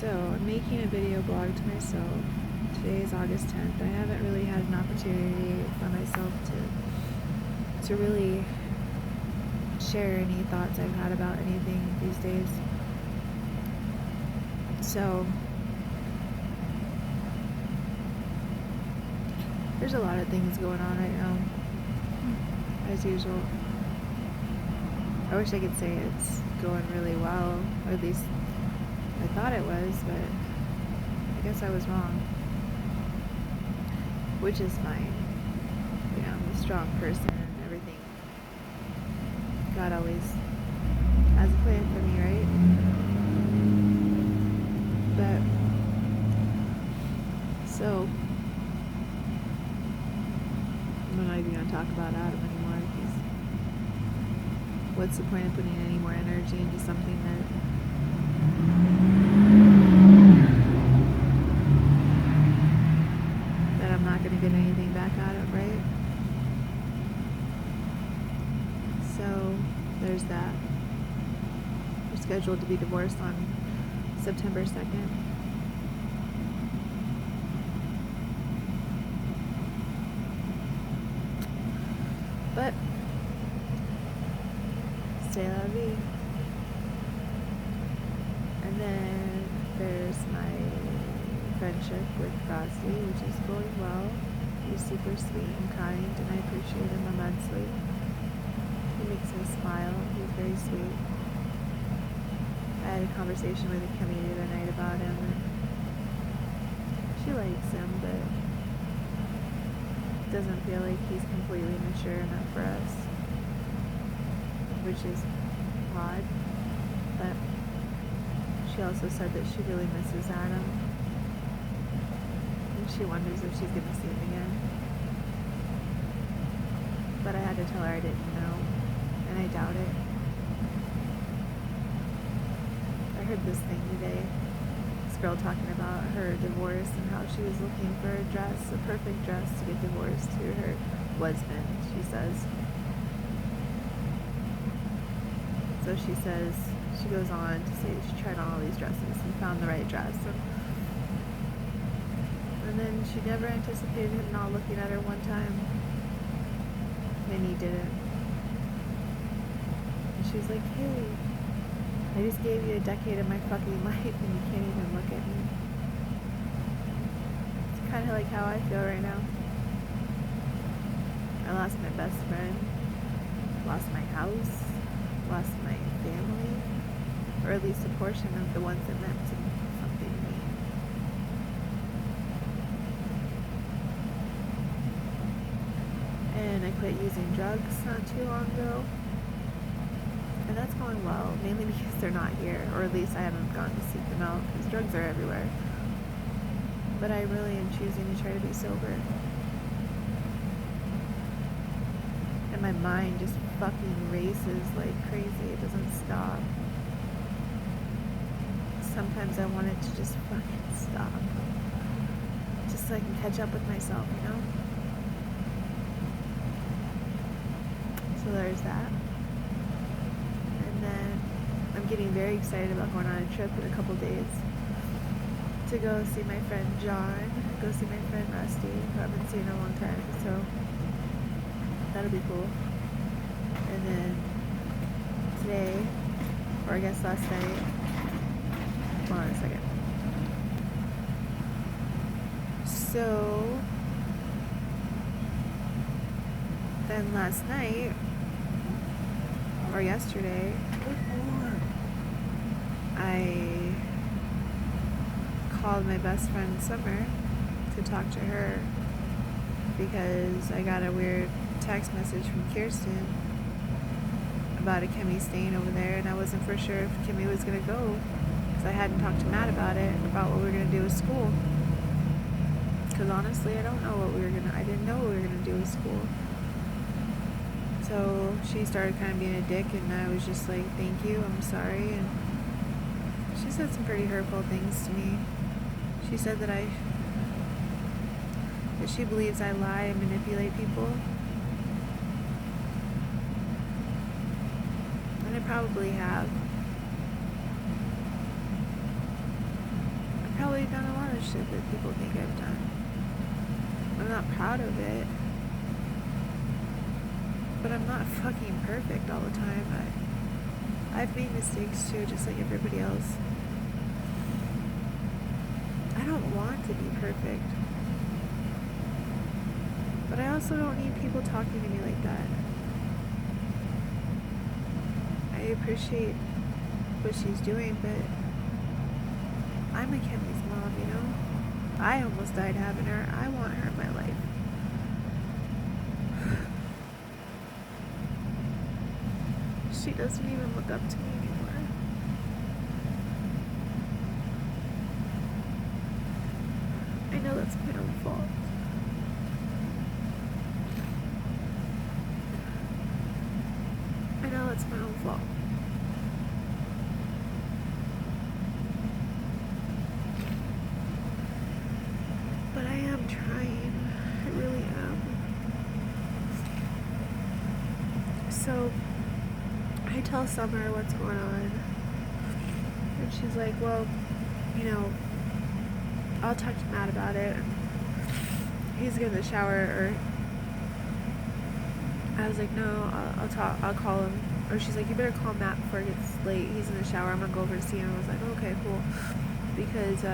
So, I'm making a video blog to myself. Today is August 10th. I haven't really had an opportunity for myself to really share any thoughts I've had about anything these days. So, there's a lot of things going on right now, as usual. I wish I could say it's going really well, or at least I thought it was, but I guess I was wrong. Which is fine. You know, I'm a strong person and everything. God always has a plan for me, right? But, so, I'm not even going to talk about Adam anymore, because what's the point of putting any more energy into something that I'm not going to get anything back out of, right? So, there's that. We're scheduled to be divorced on September 2nd. But, c'est la vie. And then there's my friendship with Frosty, which is going well. He's super sweet and kind, and I appreciate him immensely. He makes me smile. He's very sweet. I had a conversation with Kimmy the other night about him, and she likes him, but doesn't feel like he's completely mature enough for us, which is odd. But she also said that she really misses Adam, and she wonders if she's going to see him again. But I had to tell her I didn't know, and I doubt it. I heard this thing today, this girl talking about her divorce and how she was looking for a dress, a perfect dress to get divorced to her husband, she says. So she says, she goes on to say she tried on all these dresses and found the right dress. And then she never anticipated him not looking at her one time. And he didn't. And she was like, hey, I just gave you a decade of my fucking life and you can't even look at me. It's kind of like how I feel right now. I lost my best friend, lost my house, lost my family, or at least a portion of the ones that meant something to me. And I quit using drugs not too long ago. And that's going well, mainly because they're not here, or at least I haven't gone to seek them out, because drugs are everywhere. But I really am choosing to try to be sober. And my mind just fucking races like crazy. It doesn't stop. Sometimes I want it to just fucking stop. Just so I can catch up with myself, you know? So there's that. And then I'm getting very excited about going on a trip in a couple days to go see my friend John, go see my friend Rusty, who I haven't seen in a long time, so that'll be cool. And then today, or I guess last night, hold on a second. So, then last night, or yesterday, I called my best friend Summer to talk to her because I got a weird text message from Kirsten about a Kimmy staying over there, and I wasn't for sure if Kimmy was going to go because I hadn't talked to Matt about it, about what we were going to do with school. Because honestly, I don't know what I didn't know what we were going to do with school. So she started kind of being a dick, and I was just like, thank you, I'm sorry. And she said some pretty hurtful things to me. She said that she believes I lie and manipulate people. And I probably have. done a lot of shit that people think I've done. I'm not proud of it. But I'm not fucking perfect all the time. I've made mistakes too, just like everybody else. I don't want to be perfect. But I also don't need people talking to me like that. I appreciate what she's doing, but I'm Mackenzie's mom, you know? I almost died having her. I want her in my life. She doesn't even look up to me anymore. I know that's my own fault. I know that's my own fault. But I am trying. I really am. So I tell Summer what's going on, and she's like, well, you know, I'll talk to Matt about it. He's getting the shower, or I was like, no, I'll call him. Or she's like, you better call Matt before it gets late. He's in the shower. I'm gonna go over to see him. I was like, okay, cool, because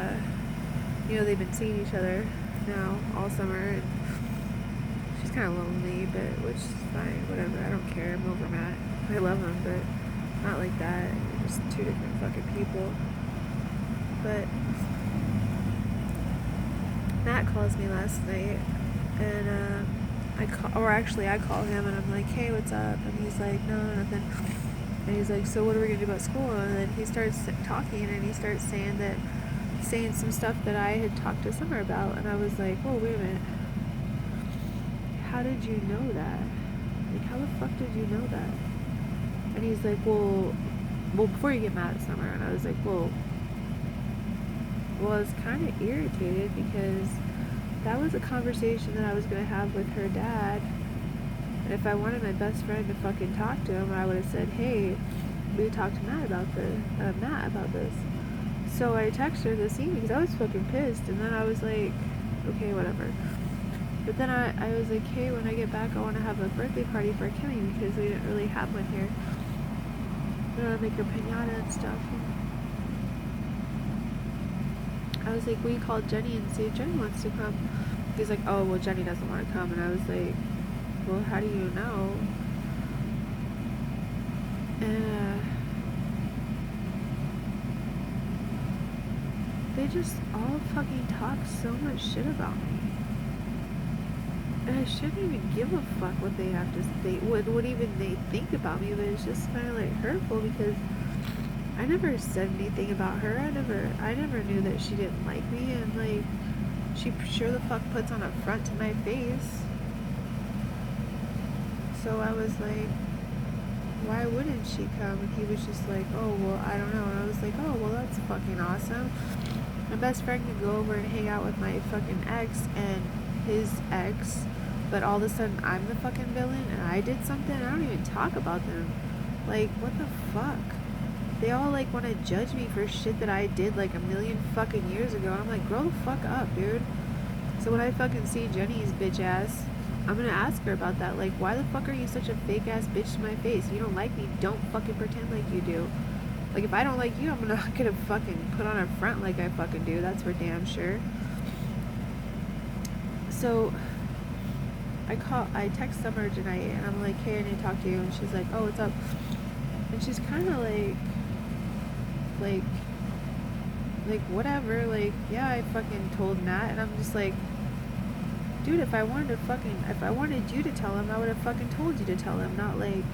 you know, they've been seeing each other now all summer, and she's kind of lonely, but which is fine, whatever. I don't care. I'm over Matt. I love him, but not like that. We're just two different fucking people. But Matt calls me last night, and I call him, and I'm like, hey, what's up? And he's like, no, nothing. And he's like, so what are we gonna do about school? And then he starts talking, and he starts saying some stuff that I had talked to Summer about, and I was like, oh, wait a minute. How did you know that? Like, how the fuck did you know that? And he's like, well, before you get mad at Summer. And I was like, well, I was kind of irritated because that was a conversation that I was going to have with her dad. And if I wanted my best friend to fucking talk to him, I would have said, hey, we talked to Matt about this. So I texted her this evening because I was fucking pissed. And then I was like, okay, whatever. But then I was like, hey, when I get back, I want to have a birthday party for Kimmy because we didn't really have one here. I want to make her pinata and stuff. I was like, we called Jenny and see if Jenny wants to come. He's like, oh, well, Jenny doesn't want to come. And I was like, well, how do you know? And they just all fucking talk so much shit about me. And I shouldn't even give a fuck what they have to say, what even they think about me, but it's just kind of like hurtful because I never said anything about her. I never knew that she didn't like me, and like, she sure the fuck puts on a front to my face. So I was like, why wouldn't she come? And he was just like, oh, well, I don't know. And I was like, oh, well, that's fucking awesome. My best friend can go over and hang out with my fucking ex and his ex, but all of a sudden I'm the fucking villain and I did something. I don't even talk about them. Like, what the fuck? They all like want to judge me for shit that I did like a million fucking years ago. And I'm like, grow the fuck up, dude. So when I fucking see Jenny's bitch ass, I'm gonna ask her about that. Like, why the fuck are you such a fake ass bitch to my face? If you don't like me, don't fucking pretend like you do. Like, if I don't like you, I'm not gonna fucking put on a front like I fucking do. That's for damn sure. So I text Summer tonight and I'm like, hey, I need to talk to you. And she's like, oh, what's up? And she's kind of like whatever. Like, yeah, I fucking told Matt. And I'm just like, dude, if I wanted you to tell him, I would have fucking told you to tell him. Not like,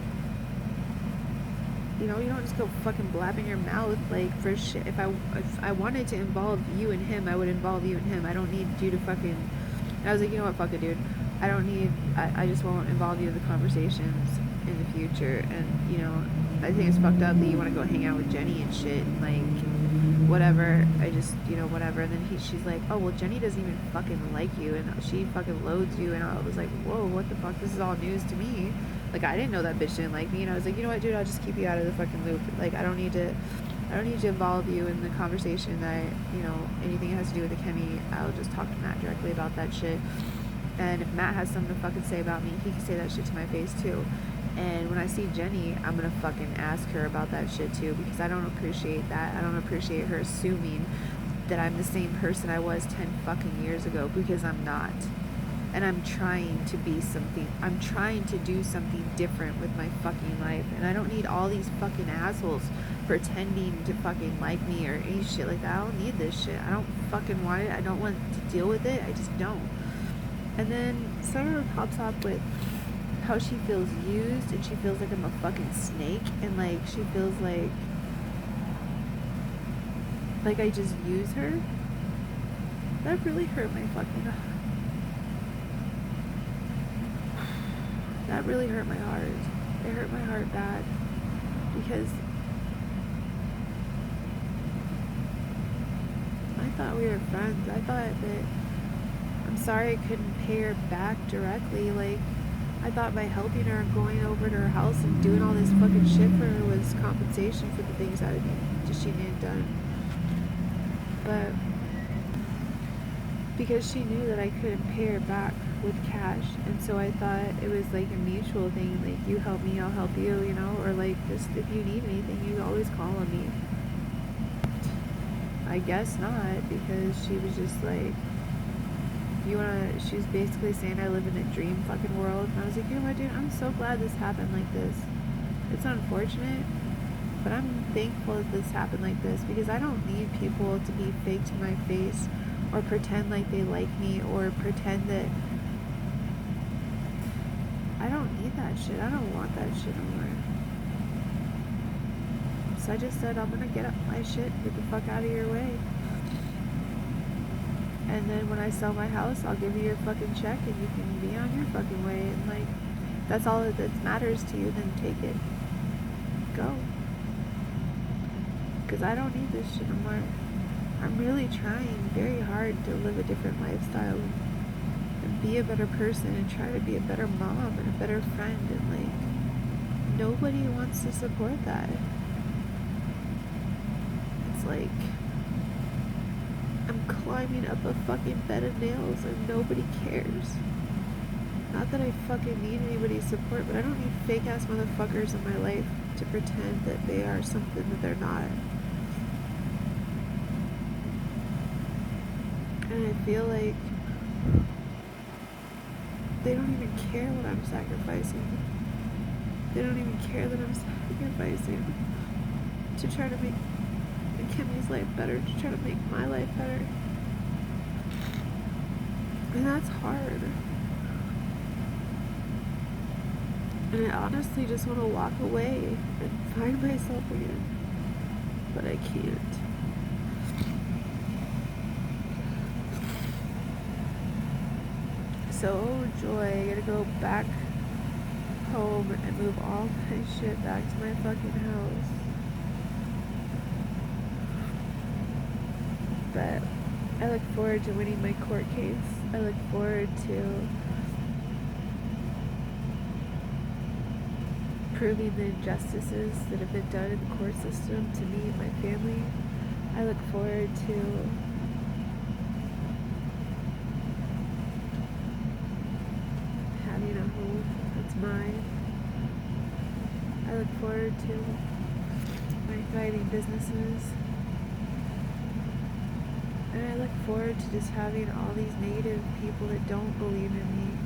you know, you don't just go fucking blabbing your mouth like for shit. If I wanted to involve you and him, I would involve you and him. I don't need you to fucking. And I was like, you know what, fuck it, dude. I just won't involve you in the conversations in the future. And, you know, I think it's fucked up that you want to go hang out with Jenny and shit. And, like, whatever. I just, you know, whatever. And then she's like, oh, well, Jenny doesn't even fucking like you. And she fucking loads you. And I was like, whoa, what the fuck? This is all news to me. Like, I didn't know that bitch didn't like me. And I was like, you know what, dude, I'll just keep you out of the fucking loop. Like, I don't need to I don't need to involve you in the conversation that, anything that has to do with the Kenny, I'll just talk to Matt directly about that shit. And if Matt has something to fucking say about me, he can say that shit to my face too. And when I see Jenny, I'm gonna fucking ask her about that shit too, because I don't appreciate that. I don't appreciate her assuming that I'm the same person I was 10 fucking years ago, because I'm not. And I'm trying to be something. I'm trying to do something different with my fucking life. And I don't need all these fucking assholes pretending to fucking like me or any shit like that. I don't need this shit. I don't fucking want it. I don't want to deal with it. I just don't. And then Summer pops up with how she feels used, and she feels like I'm a fucking snake, and like she feels like I just use her. That really hurt my fucking. That really hurt my heart. It hurt my heart bad, because I thought we were friends. I thought that, I'm sorry I couldn't pay her back directly. Like, I thought by helping her and going over to her house and doing all this fucking shit for her was compensation for the things that she had done. But because she knew that I couldn't pay her back with cash, and so I thought it was like a mutual thing, like, you help me, I'll help you, or like, just if you need anything, you always call on me. I guess not, because she was just like, she was basically saying I live in a dream fucking world, and I was like, you know what, dude, I'm so glad this happened like this. It's unfortunate, but I'm thankful that this happened like this, because I don't need people to be fake to my face, or pretend like they like me, or pretend that. I don't need that shit. I don't want that shit anymore. So I just said, I'm gonna get up my shit, get the fuck out of your way. And then when I sell my house, I'll give you your fucking check, and you can be on your fucking way. And like, that's all that matters to you, then take it. Go. Because I don't need this shit anymore. I'm really trying very hard to live a different lifestyle and be a better person and try to be a better mom and a better friend, and like, nobody wants to support that. It's like I'm climbing up a fucking bed of nails and nobody cares. Not that I fucking need anybody's support, but I don't need fake ass motherfuckers in my life to pretend that they are something that they're not. And I feel like they don't even care what I'm sacrificing. They don't even care that I'm sacrificing to try to make Kimmy's life better, to try to make my life better. And that's hard. And I honestly just want to walk away and find myself again. But I can't. So, oh joy, I gotta go back home and move all my shit back to my fucking house. But I look forward to winning my court case. I look forward to proving the injustices that have been done in the court system to me and my family. I look forward to having a home that's mine. I look forward to my thriving businesses. And I look forward to just having all these negative people that don't believe in me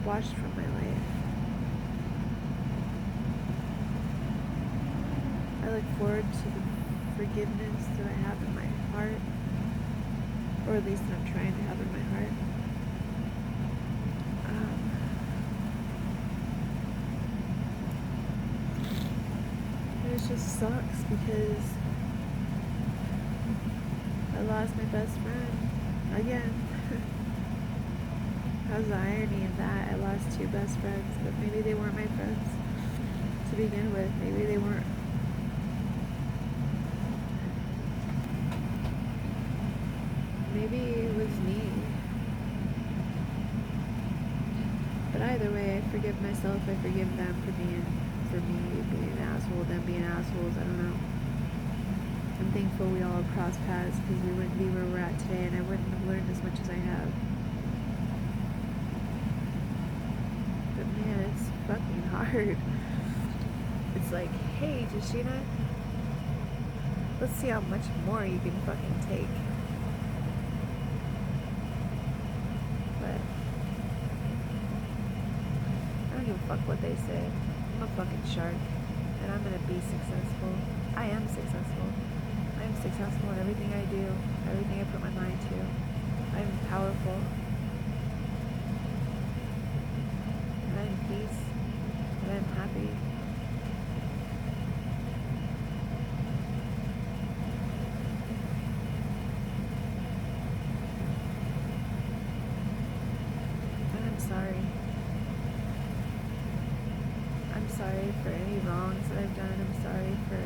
washed from my life. I look forward to the forgiveness that I have in my heart, or at least that I'm trying to have in my heart. And it just sucks because I lost my best friend again. How's the irony of that? I lost two best friends, but maybe they weren't my friends to begin with. Maybe they weren't. Maybe it was me. But either way, I forgive myself. I forgive them for me being an asshole, them being assholes. I don't know. thankful we all crossed paths because we wouldn't be where we're at today, and I wouldn't have learned as much as I have. But man, it's fucking hard. It's like, hey, Jashina, let's see how much more you can fucking take. But I don't give a fuck what they say. I'm a fucking shark, and I'm gonna be successful. I am successful. I am successful in everything I do, everything I put my mind to. I am powerful. And I'm in peace. And I'm happy. And I'm sorry. I'm sorry for any wrongs that I've done. I'm sorry for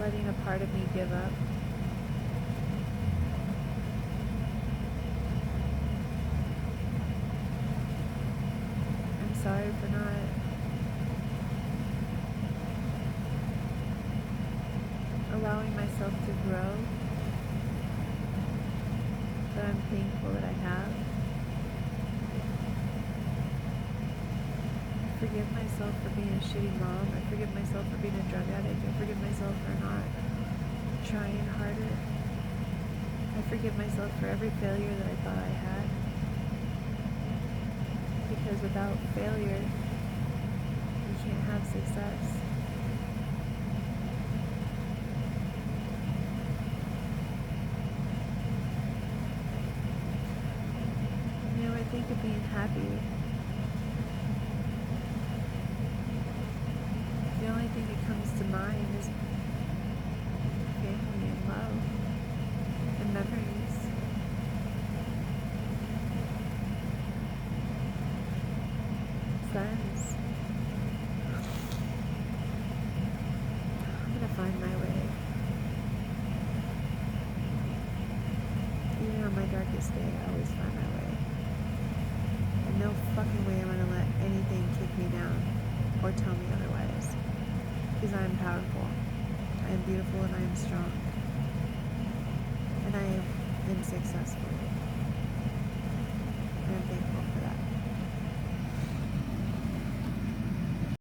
letting a part of me give up. I'm sorry for not allowing myself to grow, but I'm thankful that I have. I forgive myself for being a shitty mom. I forgive myself for being a drug addict. I forgive myself for not trying harder. I forgive myself for every failure that I thought I had. Because without failure, you can't have success. You know, I think of being happy. The only thing that comes to mind is family and love and memories. Friends. I'm gonna find my way. Even on my darkest day, I always find my way. And no fucking way I'm gonna let anything kick me down or tell me otherwise. Because I am powerful, I am beautiful, and I am strong. And I am successful. And I'm thankful.